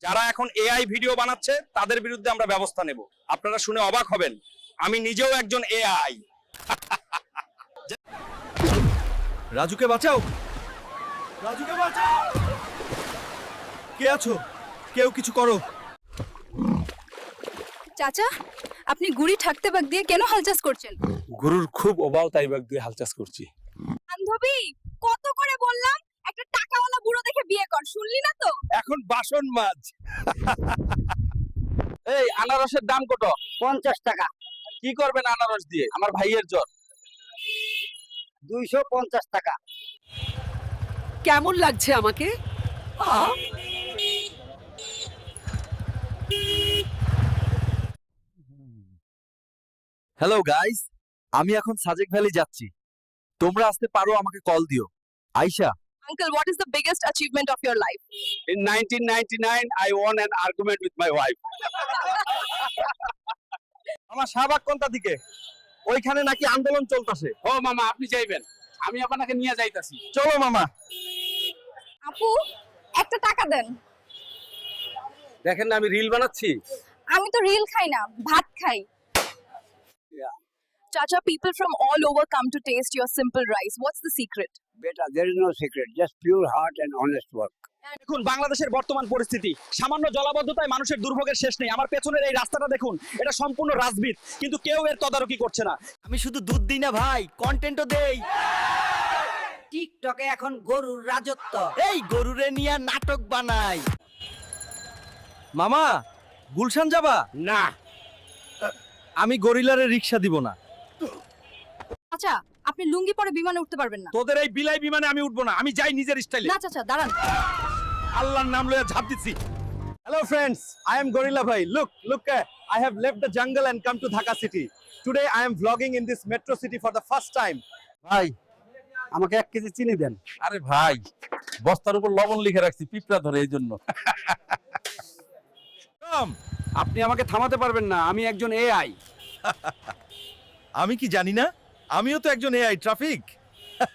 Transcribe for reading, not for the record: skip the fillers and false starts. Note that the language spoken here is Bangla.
যারা এখন এআই ভিডিও বানাচ্ছে তাদের বিরুদ্ধে আমরা ব্যবস্থা নেব। আপনারা শুনে অবাক হবেন, আমি নিজেও একজন এআই। রাজুকে বাঁচাও, রাজুকে বাঁচাও। কে আছো? কেউ কিছু করো। চাচা, আপনি গুড়ি ঠাকতে বাগ দিয়ে কেন হালচাস করছেন? গরুর খুব অভাব, তাই বাগ দিয়ে হালচাস করছি। বান্ধবী, কত করে বললাম একটা টাকাওয়ালা বুড়ো দেখে বিয়ে কর, শুনলি না তো? এখন বাসন মাছ। এই আনারসের দাম কত? 50 টাকা। কি করবেন আনারস দিয়ে? আমার ভাইয়ের জ্বর। 250 টাকা। কেমন লাগছে আমাকে? হ্যালো গাইস, আমি এখন সাজেক ভ্যালি যাচ্ছি। তোমরা আসতে পারো, আমাকে কল দিও। Ayesha, Uncle, what is the biggest achievement of your life? In 1999 I won an argument with my wife. আমার শাহবাগ কোনটা দিকে? ওইখানে নাকি আন্দোলন চলতেছে। ও মামা, আপনি যাইবেন, আমি আপনাকে নিয়ে যাইতাছি। চলো মামা। আপু, একটা টাকা দেন। দেখেন না আমি রিল বানাচ্ছি। আমি তো রিল খাই না, ভাত খাই। Chacha, people from all over come to taste your simple rice. What's the secret? Beta, there is no secret, just pure heart and honest work. দেখুন বাংলাদেশের বর্তমান পরিস্থিতি, সামান্য জলাবদ্ধতায় মানুষের দুর্ভোগের শেষ নেই। আমার পেছনের এই রাস্তাটা দেখুন, এটা সম্পূর্ণ রাজবিদ, কিন্তু কেউ এর তদারকি করছে না। আমি শুধু দুধ দিই না ভাই, কন্টেন্টও দেই। টিকটকে এখন গরুর রাজত্ব। এই গরুরে নিয়ে নাটক বানাই। মামা, গুলশান যাবা? না, আমি গরিলারে রিকশা দিব না। আচ্ছা, আপনি লুঙ্গি পরে বিমানে উঠতে পারবেন না। তোদের এই বিলাই বিমানে আমি উঠবো না, আমি যাই নিজের স্টাইলে। না চাচা, দাঁড়ান। আল্লাহর নাম লইয়া ঝাঁপ দিচ্ছি। Hello friends, I am Gorilla Bhai. Look, I have left the jungle and come to Dhaka city. Today I am vlogging in this metro city for the first time. ভাই, আমাকে 1 কেজি চিনি দেন। আরে ভাই, বস্তার উপর লবণ লিখে রাখছি, পিঁপড়া ধরে এই জন্য। আপনি আমাকে থামাতে পারবেন না, আমি একজন এআই। আমি কি জানি না? আমিও তো একজন এআই ট্রাফিক।